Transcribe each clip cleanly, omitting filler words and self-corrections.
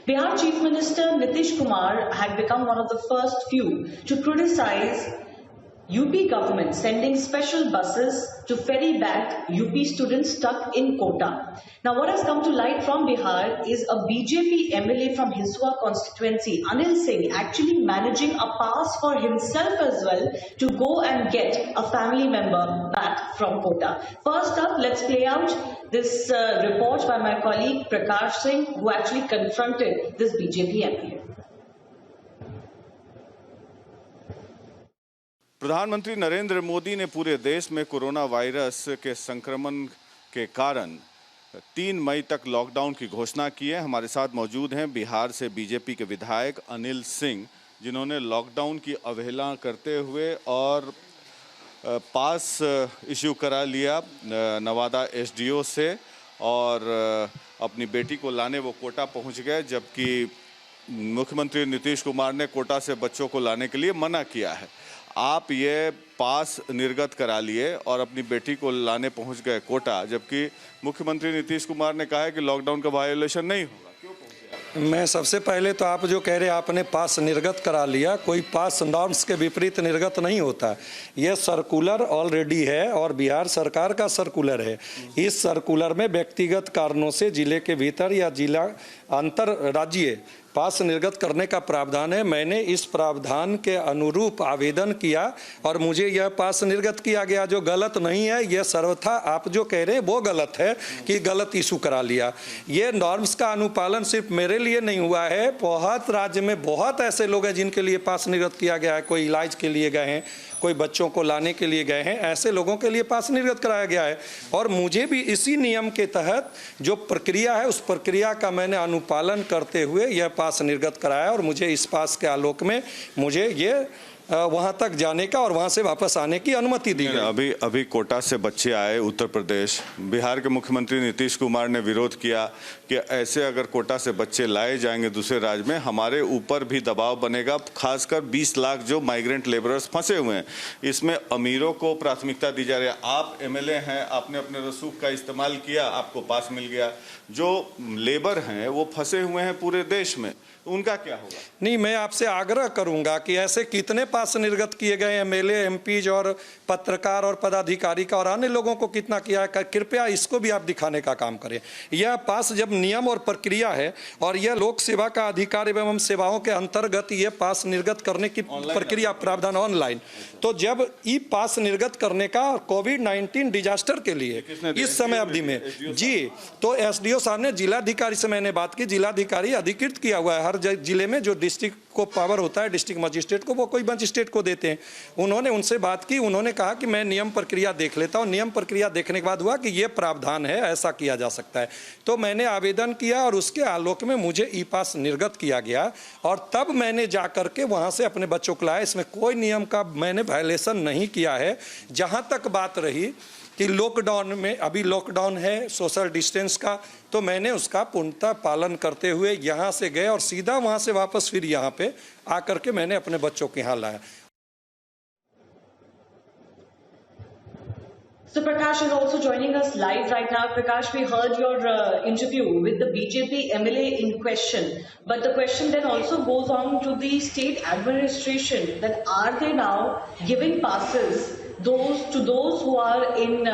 Bihar Chief Minister Nitish Kumar had become one of the first few to criticize UP government sending special buses to ferry back UP students stuck in Kota. Now, what has come to light from Bihar is a BJP MLA from Hiswa constituency, Anil Singh, actually managing a pass for himself as well to go and get a family member back from Kota. First up, let's play out this report by my colleague Prakash Singh, who actually confronted this BJP MLA. प्रधानमंत्री नरेंद्र मोदी ने पूरे देश में corona virus के संक्रमण के कारण 3 मई तक लॉकडाउन की घोषणा की है। हमारे साथ मौजूद हैं बिहार से बीजेपी के विधायक अनिल सिंह, जिन्होंने लॉकडाउन की अवहेलना करते हुए और पास इश्यू करा लिया नवादा एसडीओ से और अपनी बेटी को लाने वो कोटा पहुंच गए, जबकि मुख्यमंत्री नीतीश कुमार ने कोटा से बच्चों को लाने के लिए मना किया है। आप ये पास निर्गत करा लिए और अपनी बेटी को लाने पहुंच गए कोटा, जबकि मुख्यमंत्री नीतीश कुमार ने कहा है कि लॉकडाउन का वायोलेशन नहीं होगा। क्यों पहुंचे? मैं सबसे पहले तो आप जो कह रहे हैं आपने पास निर्गत करा लिया, कोई पास नॉर्म्स के विपरीत निर्गत नहीं होता। ये सर्कुलर ऑलरेडी है और बिहार सरकार का सर्कुलर है। इस सर्कुलर में व्यक्तिगत कारणों से जिले के भीतर या जिला अंतर राज्य पास निर्गत करने का प्रावधान है। मैंने इस प्रावधान के अनुरूप आवेदन किया और मुझे यह पास निर्गत किया गया, जो गलत नहीं है। यह सर्वथा आप जो कह रहे हैं वो गलत है कि गलत इशू करा लिया। ये नॉर्म्स का अनुपालन सिर्फ मेरे लिए नहीं हुआ है, बहुत राज्य में बहुत ऐसे लोग हैं जिनके लिए पास निर्गत किया गया है। कोई इलाज के लिए गए हैं, कोई बच्चों को लाने के लिए गए हैं, ऐसे लोगों के लिए पास निर्गत कराया गया है। और मुझे भी इसी नियम के तहत जो प्रक्रिया है उस प्रक्रिया का मैंने अनुपालन करते हुए यह पास निर्गत कराया और मुझे इस पास के आलोक में मुझे ये वहां तक जाने का और वहां से वापस आने की अनुमति दी गई। अभी कोटा से बच्चे आए उत्तर प्रदेश, बिहार के मुख्यमंत्री नीतीश कुमार ने विरोध किया कि ऐसे अगर कोटा से बच्चे लाए जाएंगे दूसरे राज्य में, हमारे ऊपर भी दबाव बनेगा। खासकर 20 लाख जो माइग्रेंट लेबरर्स फंसे हुए हैं, इसमें अमीरों को प्राथमिकता दी जा रही है। आप एमएलए हैं, आपने अपने रसूख का इस्तेमाल किया, आपको पास मिल गया। जो लेबर हैं वो फंसे हुए हैं पूरे देश में, उनका क्या होगा? नहीं, मैं आपसे आग्रह करूंगा कि ऐसे कितने पास निर्गत किए गए एमएलए, एमपीज और पत्रकार और पदाधिकारी का और अन्य लोगों को कितना किया है, कृपया इसको भी आप दिखाने का काम करें। यह पास जब नियम और प्रक्रिया है और यह लोक सेवा का अधिकार एवं सेवाओं के अंतर्गत यह पास निर्गत करने की प्रक्रिया प्रावधान ऑनलाइन, तो जब ई पास निर्गत करने का कोविड-19 डिजास्टर के लिए इस समय अवधि में जी, तो एसडीओ साहब ने जिलाधिकारी से मैंने बात की। जिलाधिकारी अधिकृत किया हुआ है, हर जिले में जो डिस्ट्रिक्ट को पावर होता है डिस्ट्रिक्ट मजिस्ट्रेट को, वो कोई मजिस्ट्रेट को देते हैं। उन्होंने उनसे बात की, उन्होंने कहा कि मैं नियम प्रक्रिया देख लेता हूं। नियम प्रक्रिया देखने के बाद हुआ कि ये प्रावधान है, ऐसा किया जा सकता है। तो मैंने आवेदन किया और उसके आलोक में मुझे ई पास निर्गत किया गया और तब मैंने जा करके वहां से अपने बच्चों को लाया। इसमें कोई नियम का मैंने वायलेशन नहीं किया है। जहां तक बात रही कि लॉकडाउन में, अभी लॉकडाउन है सोशल डिस्टेंस का, तो मैंने उसका पूर्णतः पालन करते हुए यहाँ से गए और सीधा वहाँ से वापस फिर यहाँ पे आकर के मैंने अपने बच्चों के यहाँ लाया। So Prakash is also joining us live right now. Prakash, we heard your interview with the BJP MLA in question, but the question then also goes on to the state administration, that are they now giving passes to those who are in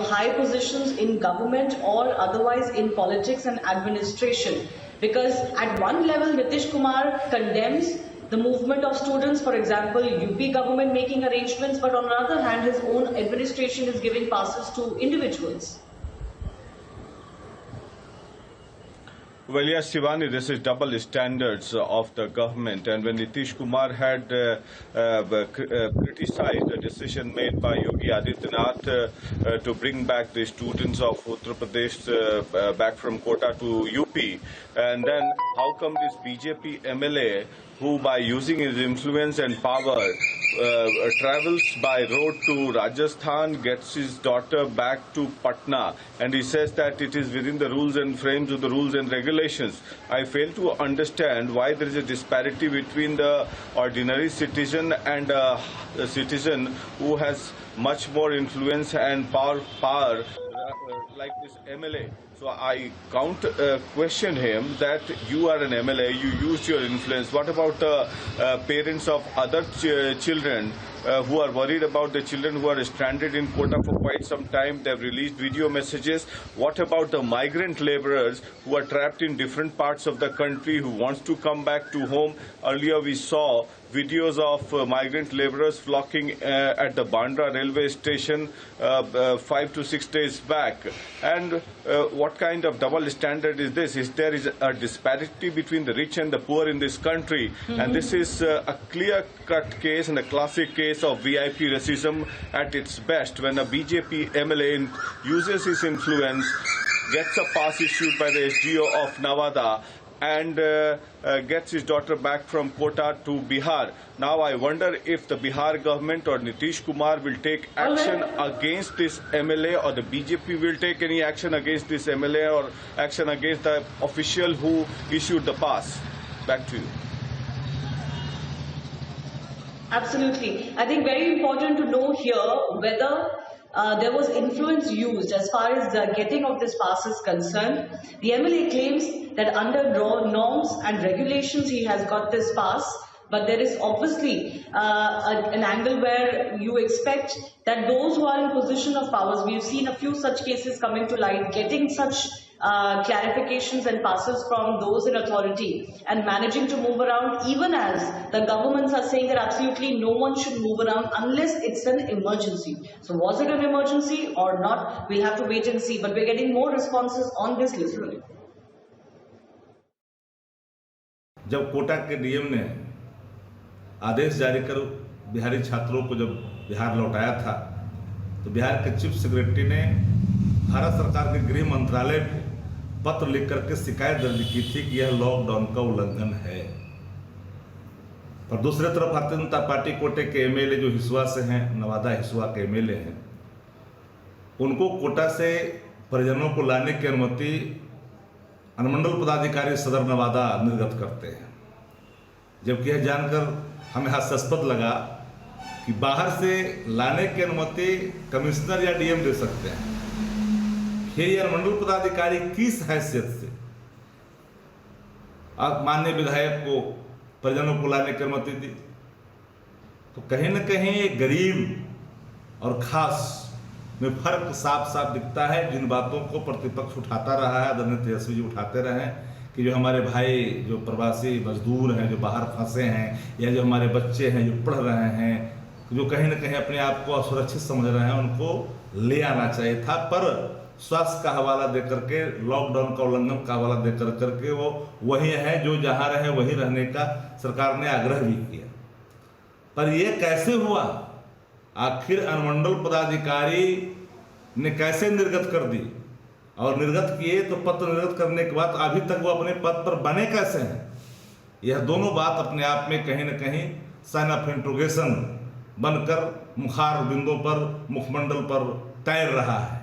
high positions in government or otherwise in politics and administration? Because at one level Nitish Kumar condemns the movement of students, for example, UP government making arrangements, but on the other hand, his own administration is giving passes to individuals. Well, yes, Shivani, this is double standards of the government. And when Nitish Kumar had criticized the decision made by Yogi Adityanath to bring back the students of Uttar Pradesh back from Kota to UP, and then how come this BJP MLA, who by using his influence and power travels by road to Rajasthan, gets his daughter back to Patna, and he says that it is within the rules and frames of the rules and regulations. I fail to understand why there is a disparity between the ordinary citizen and a citizen who has much more influence and power like this MLA. So I question him that you are an MLA, you used your influence. What about the parents of other children who are worried about the children who are stranded in Kota for quite some time? They've released video messages. What about the migrant laborers who are trapped in different parts of the country who wants to come back to home? Earlier we saw videos of migrant laborers flocking at the Bandra railway station 5 to 6 days back. And what kind of double standard is this? There is a disparity between the rich and the poor in this country. And this is a clear-cut case and a classic case of VIP racism at its best, when a BJP MLA uses his influence, gets a pass issued by the SDO of Nawada, and gets his daughter back from Kota to Bihar. Now I wonder if the Bihar government or Nitish Kumar will take action against this MLA, or the BJP will take any action against this MLA or action against the official who issued the pass. Back to you. Absolutely. I think very important to know here whether there was influence used as far as the getting of this pass is concerned. The MLA claims that under norms and regulations he has got this pass, but there is obviously an angle where you expect that those who are in position of powers, we've seen a few such cases coming to light, getting such clarifications and passes from those in authority and managing to move around, even as the governments are saying that absolutely no one should move around unless it's an emergency. So was it an emergency or not? We'll have to wait and see, but we're getting more responses on this literally. जब कोटा के DM ने आदेश जारी कर बिहारी छात्रों को जब बिहार लौटाया था, तो बिहार के चीफ सेक्रेटरी ने भारत सरकार के गृह मंत्रालय को पत्र लिख करके शिकायत दर्ज की थी कि यह लॉकडाउन का उल्लंघन है। पर दूसरी तरफ भारतीय जनता पार्टी कोटे के एमएलए जो हिसुआ से हैं, नवादा हिसुआ के एमएलए हैं, उनको कोटा से परिजनों को लाने की अनुमति अनुमंडल पदाधिकारी सदर नवादा निर्गत करते हैं। जबकि यह जानकर हमें हास्यास्पद लगा कि बाहर से लाने की अनुमति कमिश्नर या डीएम दे सकते हैं, फिर यह अनुमंडल पदाधिकारी किस हैसियत से माननीय विधायक को परिजनों को लाने की अनुमति दी? तो कहीं न कहीं एक गरीब और खास में फर्क साफ साफ दिखता है। जिन बातों को प्रतिपक्ष उठाता रहा है, आदरणीय तेजस्वी जी उठाते रहे कि जो हमारे भाई जो प्रवासी मजदूर हैं, जो बाहर फंसे हैं, या जो हमारे बच्चे हैं जो पढ़ रहे हैं, जो कहीं न कहीं अपने आप को असुरक्षित समझ रहे हैं, उनको ले आना चाहिए था। पर स्वास्थ्य का हवाला दे करके, लॉकडाउन का उल्लंघन का हवाला दे करके वो वही है जो जहाँ रहे वहीं रहने का सरकार ने आग्रह भी किया। पर ये कैसे हुआ? आखिर अनुमंडल पदाधिकारी ने कैसे निर्गत कर दी? और निर्गत किए तो पत्र निर्गत करने के बाद अभी तक वो अपने पद पर बने कैसे हैं? यह दोनों बात अपने आप में कहीं न कहीं साइन ऑफ इंट्रोगेशन बनकर मुखार बिंदुओं पर, मुखमंडल पर तैर रहा है।